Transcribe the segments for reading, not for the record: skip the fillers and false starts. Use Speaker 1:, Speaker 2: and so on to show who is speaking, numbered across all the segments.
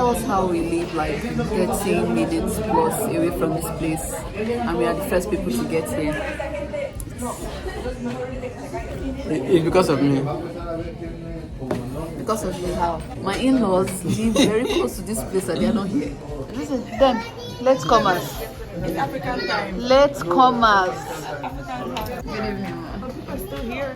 Speaker 1: us how we live like 13 minutes plus away from this place, and we are the first people to get here.
Speaker 2: It's because of me.
Speaker 1: Because of you, how? My in-laws live very close to this place and they are not here. Listen, then, let's comers.
Speaker 3: It's African time.
Speaker 1: Let's comers.
Speaker 3: African time.
Speaker 1: Good evening, ma.
Speaker 3: People are still here.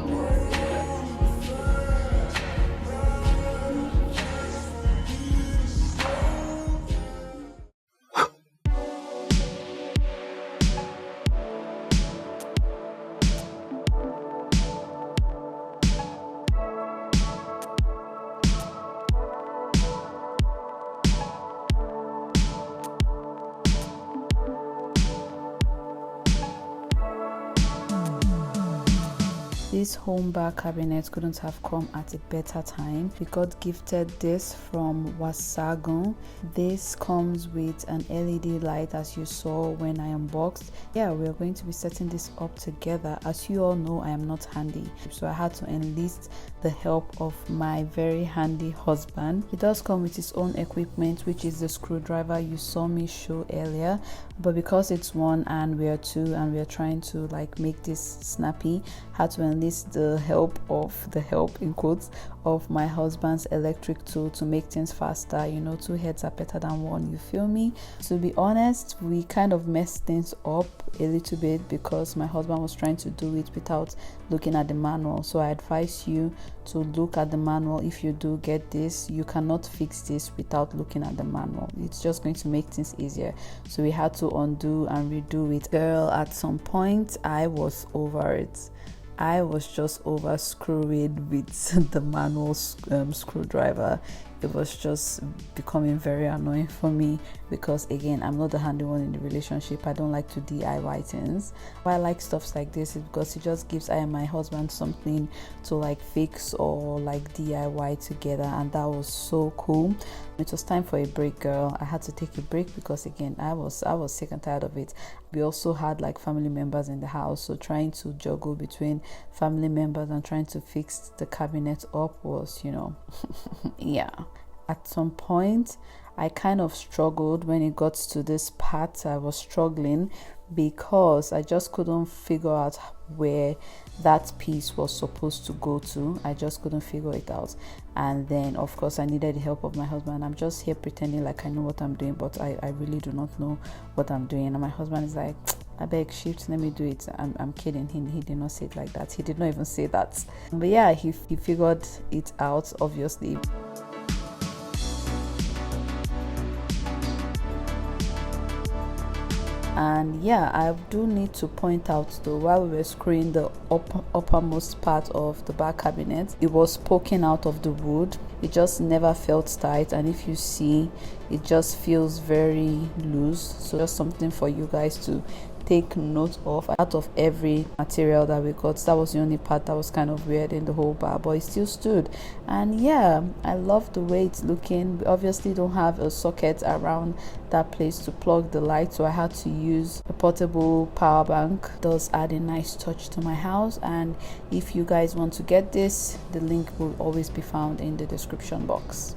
Speaker 1: This home bar cabinet couldn't have come at a better time. We got gifted this from Wasagun. This comes with an LED light, as you saw when I unboxed. Yeah, we're going to be setting this up together. As you all know, I am not handy, so I had to enlist the help of my very handy husband. It does come with its own equipment, which is the screwdriver you saw me show earlier, but because it's one and we are two and we are trying to like make this snappy, had to enlist the help in quotes of my husband's electric tool to make things faster. You know, two heads are better than one, you feel me? To be honest, we kind of messed things up a little bit because my husband was trying to do it without looking at the manual. So I advise you to look at the manual. If you do get this, you cannot fix this without looking at the manual. It's just going to make things easier. So we had to undo and redo it. Girl, at some point I was over it. I was just over screwing with the manual screwdriver. It was just becoming very annoying for me because, again, I'm not the handy one in the relationship. I don't like to DIY things. Why I like stuff like this is because it just gives I and my husband something to like fix or like DIY together, and that was so cool. It was time for a break, girl. I had to take a break because, again, I was sick and tired of it. We also had like family members in the house, so trying to juggle between family members and trying to fix the cabinet up was, you know, yeah. At some point, I kind of struggled when it got to this part. I was struggling because I just couldn't figure out where that piece was supposed to go to. I just couldn't figure it out. And then, of course, I needed the help of my husband. I'm just here pretending like I know what I'm doing, but I really do not know what I'm doing. And my husband is like, I beg, shift, let me do it. I'm kidding. He did not say it like that. He did not even say that. But yeah, he figured it out, obviously. And yeah, I do need to point out though, while we were screwing the uppermost part of the back cabinet, it was poking out of the wood. It just never felt tight, and if you see, it just feels very loose. So just something for you guys to take note of. Out of every material that we got, that was the only part that was kind of weird in the whole bar, but it still stood. And yeah, I love the way it's looking. We obviously don't have a socket around that place to plug the light, so I had to use a portable power bank. It does add a nice touch to my house, and if you guys want to get this, the link will always be found in the description box.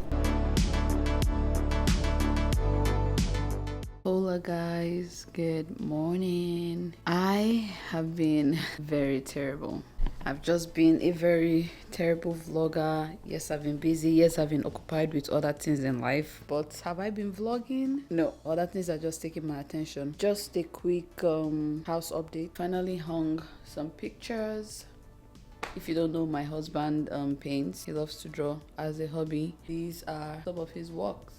Speaker 1: Hola guys, good morning. I have been very terrible. I've just been a very terrible vlogger. Yes, I've been busy. Yes, I've been occupied with other things in life. But have I been vlogging? No, other things are just taking my attention. Just a quick house update. Finally hung some pictures. If you don't know, my husband paints. He loves to draw as a hobby. These are some of his works.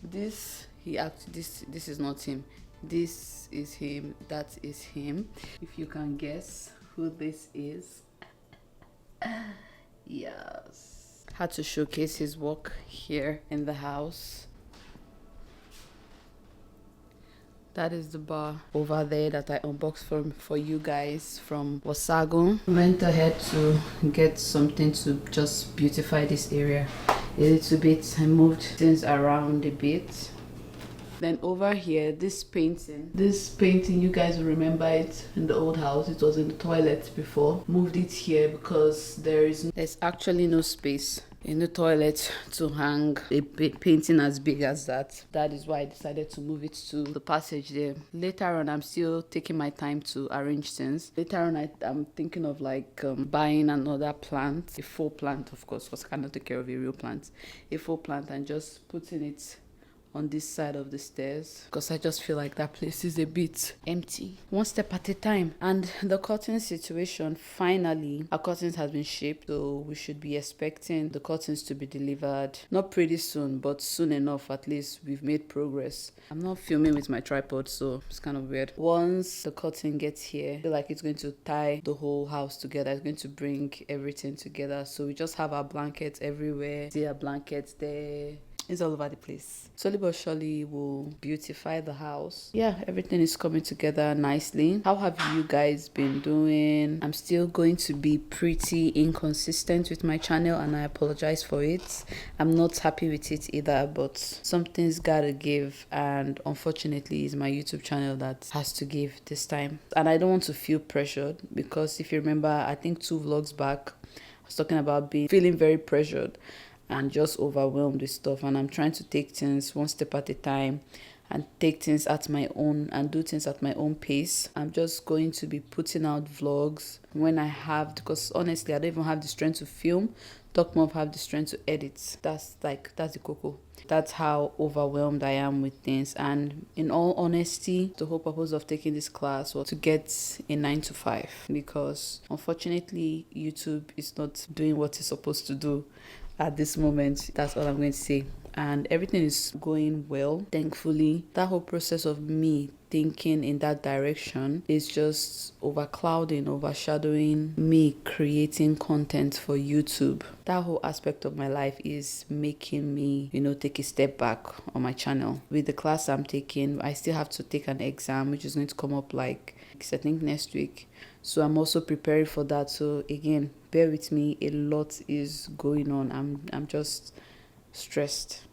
Speaker 1: This is not him. This is him. That is him. If you can guess who this is. Yes. Had to showcase his work here in the house. That is the bar over there that I unboxed for you guys from Wasagun. Went ahead to get something to just beautify this area a little bit. I moved things around a bit. Then over here, this painting, you guys will remember it in the old house. It was in the toilet before. Moved it here because there's actually no space in the toilet to hang a painting as big as that. That is why I decided to move it to the passage there. Later on, I'm still taking my time to arrange things. Later on, I'm thinking of like buying another plant, a full plant, of course, because I cannot take care of a real plant. A full plant, and just putting it on this side of the stairs, because I just feel like that place is a bit empty. One step at a time. And the curtain situation, finally our curtains has been shipped, so we should be expecting the curtains to be delivered not pretty soon, but soon enough. At least we've made progress. I'm not filming with my tripod, so it's kind of weird. Once the curtain gets here, I feel like it's going to tie the whole house together. It's going to bring everything together. So we just have our blankets everywhere. See our blankets there. It's all over the place. Slowly but surely will beautify the house. Yeah, everything is coming together nicely. How have you guys been doing? I'm still going to be pretty inconsistent with my channel, and I apologize for it. I'm not happy with it either, but something's gotta give, and unfortunately it's my YouTube channel that has to give this time. And I don't want to feel pressured, because if you remember, I think 2 vlogs back I was talking about feeling very pressured and just overwhelmed with stuff, and I'm trying to take things one step at a time and take things at my own and do things at my own pace. I'm just going to be putting out vlogs when I have, because honestly I don't even have the strength to film, talk more of have the strength to edit. That's the cocoa. That's how overwhelmed I am with things. And in all honesty, the whole purpose of taking this class was to get a 9 to 5, because unfortunately YouTube is not doing what it's supposed to do at this moment. That's all I'm going to say. And everything is going well, thankfully. That whole process of me thinking in that direction is just overshadowing me creating content for YouTube. That whole aspect of my life is making me, take a step back on my channel. With the class I'm taking, I still have to take an exam, which is going to come up I think next week. So I'm also preparing for that. So again, bear with me, a lot is going on. I'm just stressed.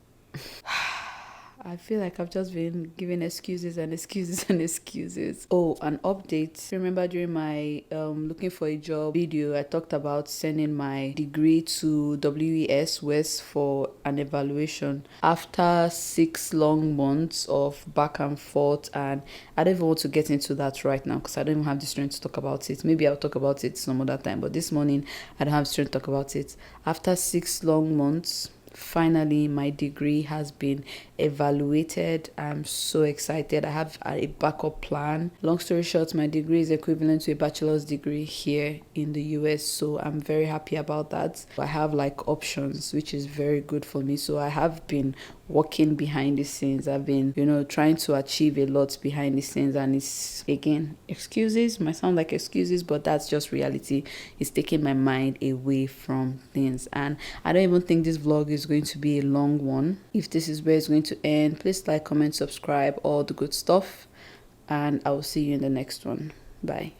Speaker 1: I feel like I've just been giving excuses and excuses and excuses. Oh, an update. Remember during my looking for a job video, I talked about sending my degree to WES for an evaluation. After 6 long months of back and forth, and I don't even want to get into that right now because I don't even have the strength to talk about it. Maybe I'll talk about it some other time, but this morning I don't have the strength to talk about it. After 6 long months, finally my degree has been evaluated. I'm so excited. I have a backup plan. Long story short, my degree is equivalent to a bachelor's degree here in the US, so I'm very happy about that. I have options, which is very good for me. So I have been working behind the scenes. I've been trying to achieve a lot behind the scenes, and it's, again, excuses might sound like excuses, but that's just reality. It's taking my mind away from things, and I don't even think this vlog is going to be a long one. If this is where it's going to end, please like, comment, subscribe, all the good stuff, and I will see you in the next one. Bye.